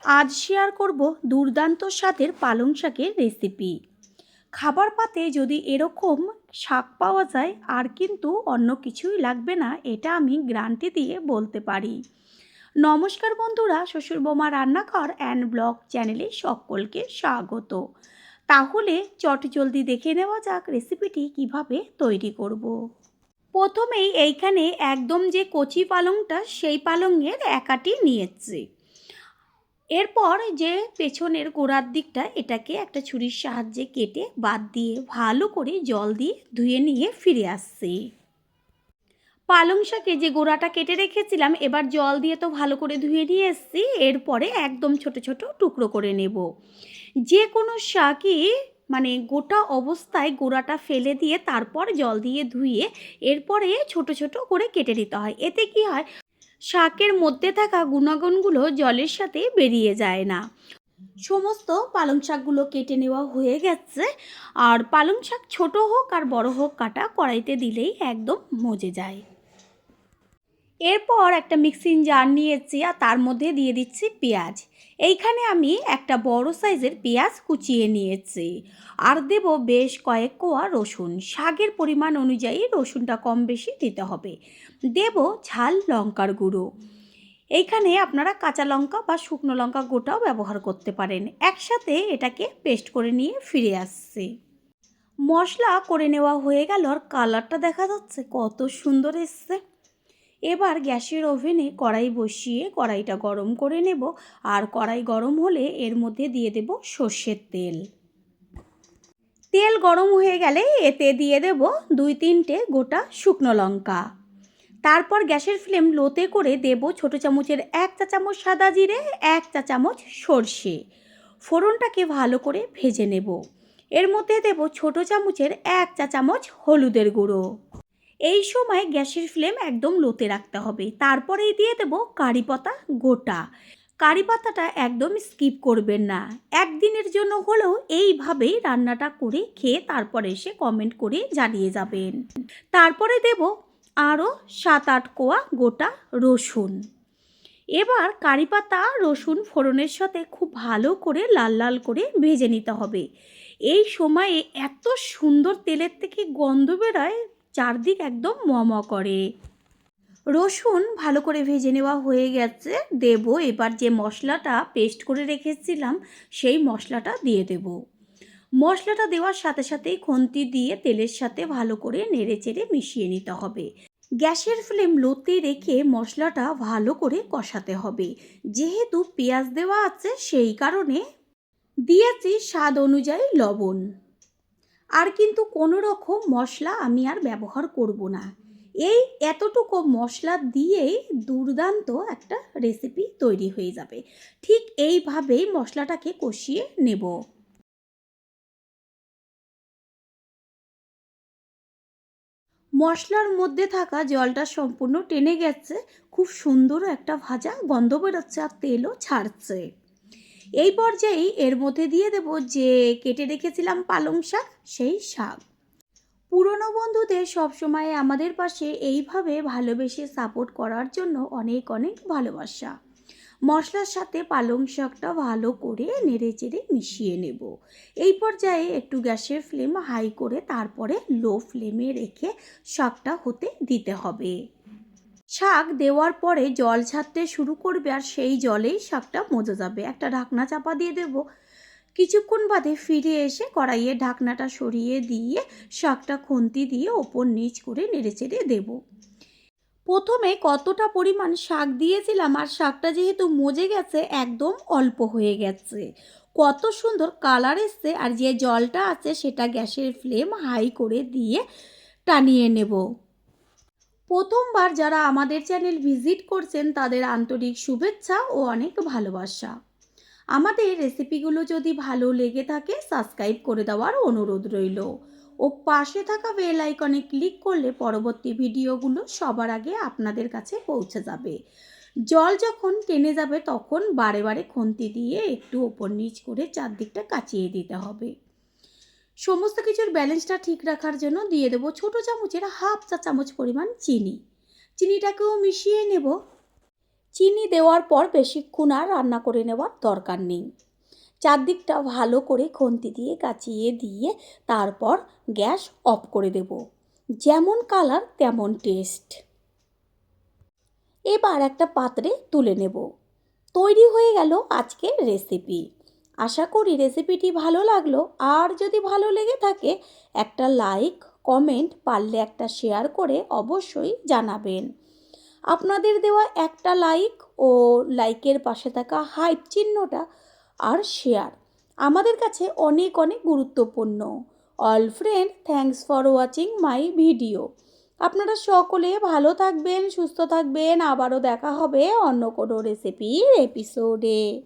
আজ শেয়ার করব দুর্দান্ত স্বাদের পালং শাকের রেসিপি। খাবার পাতে যদি এরকম শাক পাওয়া যায় আর কিন্তু অন্য কিছুই লাগবে না, এটা আমি গ্যারান্টি দিয়ে বলতে পারি। নমস্কার বন্ধুরা, শ্বশুর বোমা রান্নাঘর অ্যান্ড ব্লগ চ্যানেলে সকলকে স্বাগত। তাহলে চটজলদি দেখে নেওয়া যাক রেসিপিটি কিভাবে তৈরি করব। প্রথমেই এইখানে একদম যে কচি পালংটা, সেই পালংয়ের এক আটি নিয়েছি। এরপর যে পেছনের গোড়ার দিকটা, এটাকে একটা ছুরির সাহায্যে কেটে বাদ দিয়ে ভালো করে জল দিয়ে ধুয়ে নিয়ে ফিরে আসছি। পালং শাকে যে গোড়াটা কেটে রেখেছিলাম, এবার জল দিয়ে তো ভালো করে ধুয়ে নিয়ে এসেছি। এরপরে একদম ছোট ছোট টুকরো করে নেব। যে কোনো শাকই মানে গোটা অবস্থায় গোড়াটা ফেলে দিয়ে তারপর জল দিয়ে ধুয়ে এরপরে ছোট ছোট করে কেটে নিতে হয়। এতে কি হয়, শাকের মধ্যে থাকা গুণাগুণগুলো জলের সাথে বেরিয়ে যায় না। সমস্ত পালং শাকগুলো কেটে নেওয়া হয়ে গেছে। আর পালং শাক ছোট হোক আর বড় হোক, কাটা কড়াইতে দিলেই একদম মজে যায়। এরপর একটা মিক্সিং জার নিয়েছি আর তার মধ্যে দিয়ে দিচ্ছি পেঁয়াজ। এইখানে আমি একটা বড় সাইজের পেঁয়াজ কুচিয়ে নিয়েছি। আর দেব বেশ কয়েক কোয়া রসুন। শাকের পরিমাণ অনুযায়ী রসুনটা কম বেশি দিতে হবে। দেব ঝাল লঙ্কার গুঁড়ো। এইখানে আপনারা কাঁচা লঙ্কা বা শুকনো লঙ্কা গোটাও ব্যবহার করতে পারেন। একসাথে এটাকে পেস্ট করে নিয়ে ফিরে আসছি। মশলা করে নেওয়া হয়ে গেল আর কালারটা দেখা যাচ্ছে কত সুন্দর এসছে। এবার গ্যাসের ওভেনে কড়াই বসিয়ে কড়াইটা গরম করে নেব। আর কড়াই গরম হলে এর মধ্যে দিয়ে দেব সর্ষের তেল। তেল গরম হয়ে গেলে এতে দিয়ে দেব 2-3টে গোটা শুকনো লঙ্কা। তারপর গ্যাসের ফ্লেম লোতে করে দেব ছোটো চামচের 1 চা চামচ সাদা জিরে, 1 চা চামচ সর্ষে। ফোড়নটাকে ভালো করে ভেজে নেব। এর মধ্যে দেব ছোটো চামচের 1 চা চামচ হলুদের গুঁড়ো। এই সময় গ্যাসের ফ্লেম একদম লোতে রাখতে হবে। তারপরেই দিয়ে দেব কারি পাতা গোটা। কারি পাতাটা একদম স্কিপ করবেন না। একদিনের জন্য হলেও এইভাবেই রান্নাটা করে খেয়ে তারপর এসে কমেন্ট করে জানিয়ে যাবেন। তারপরে দেব আরও 7-8 কোয়া গোটা রসুন। এবার কারি পাতা রসুন ফোড়নের সাথে খুব ভালো করে লাল লাল করে ভেজে নিতে হবে। এই সময়ে এত সুন্দর তেলের থেকে গন্ধ বেরোয়, চারদিক একদম ম করে। রসুন ভালো করে ভেজে নেওয়া হয়ে গেছে। দেব এবার যে মশলাটা পেস্ট করে রেখেছিলাম, সেই মশলাটা দিয়ে দেব। মশলাটা দেওয়ার সাথে সাথেই খুন্তি দিয়ে তেলের সাথে ভালো করে নেড়েচেড়ে মিশিয়ে নিতে হবে। গ্যাসের ফ্লেম লোতে রেখে মশলাটা ভালো করে কষাতে হবে। যেহেতু পেঁয়াজ দেওয়া আছে, সেই কারণে দিয়েছি স্বাদ অনুযায়ী লবণ। আর কিন্তু কোনো রকম মশলা আমি আর ব্যবহার করব না। এই এতটুকু মশলা দিয়েই দুর্দান্ত একটা রেসিপি তৈরি হয়ে যাবে। ঠিক এইভাবেই মশলাটাকে কষিয়ে নেব। মশলার মধ্যে থাকা জলটা সম্পূর্ণ টেনে গেছে। খুব সুন্দর একটা ভাজা গন্ধ বেরোচ্ছে আর তেলও ছাড়ছে। এই পর্যায়েই এর মধ্যে দিয়ে দেব যে কেটে রেখেছিলাম পালং শাক, সেই শাক। পুরনো বন্ধুদের সবসময় আমাদের পাশে এইভাবে ভালোবেসে সাপোর্ট করার জন্য অনেক অনেক ভালোবাসা। মশলার সাথে পালং শাকটা ভালো করে নেড়েচেড়ে মিশিয়ে নেব। এই পর্যায়ে একটু গ্যাসের ফ্লেম হাই করে তারপরে লো ফ্লেমে রেখে শাকটা হতে দিতে হবে। শাক দেওয়ার পরে জল ছাড়তে শুরু করবে আর সেই জলেই শাকটা মজে যাবে। একটা ঢাকনা চাপা দিয়ে দেব। কিছুক্ষণ বাদে ফিরে এসে কড়াইয়ের ঢাকনাটা সরিয়ে দিয়ে শাকটা খুন্তি দিয়ে ওপর নিচ করে নেড়েচেড়ে দেব। প্রথমে কতটা পরিমাণ শাক দিয়েছিলাম আর শাকটা যেহেতু মজে গেছে, একদম অল্প হয়ে গেছে। কত সুন্দর কালার এসছে। আর যে জলটা আছে সেটা গ্যাসের ফ্লেম হাই করে দিয়ে টানিয়ে নেব। প্রথমবার যারা আমাদের চ্যানেল ভিজিট করছেন, তাদের আন্তরিক শুভেচ্ছা ও অনেক ভালোবাসা। আমাদের রেসিপিগুলো যদি ভালো লেগে থাকে, সাবস্ক্রাইব করে দেওয়ার অনুরোধ রইল। ও পাশে থাকা বেল আইকনে ক্লিক করলে পরবর্তী ভিডিওগুলো সবার আগে আপনাদের কাছে পৌঁছে যাবে। জল যখন টেনে যাবে তখন বারে বারে খুন্তি দিয়ে একটু ওপর নিচ করে চারদিকটা কাচিয়ে দিতে হবে। সমস্ত কিছুর ব্যালেন্সটা ঠিক রাখার জন্য দিয়ে দেবো ছোটো চামচের 1/2 চা চামচ পরিমাণ চিনি। চিনিটাকেও মিশিয়ে নেব। চিনি দেওয়ার পর বেশিক্ষণ আর রান্না করে নেওয়ার দরকার নেই। চারদিকটা ভালো করে খুন্তি দিয়ে কাচিয়ে দিয়ে তারপর গ্যাস অফ করে দেব। যেমন কালার তেমন টেস্ট। এবার একটা পাত্রে তুলে নেব। তৈরি হয়ে গেল আজকের রেসিপি। আশা করি রেসিপিটি ভালো লাগলো। আর যদি ভালো লেগে থাকে একটা লাইক, কমেন্ট, পারলে একটা শেয়ার করে অবশ্যই জানাবেন। আপনাদের দেওয়া একটা লাইক ও লাইকের পাশে থাকা হাইপ চিহ্নটা আর শেয়ার আমাদের কাছে অনেক অনেক গুরুত্বপূর্ণ। All friend, thanks for watching my video. আপনারা সকলে ভালো থাকবেন, সুস্থ থাকবেন। আবারও দেখা হবে অন্য কোনো রেসিপির এপিসোডে।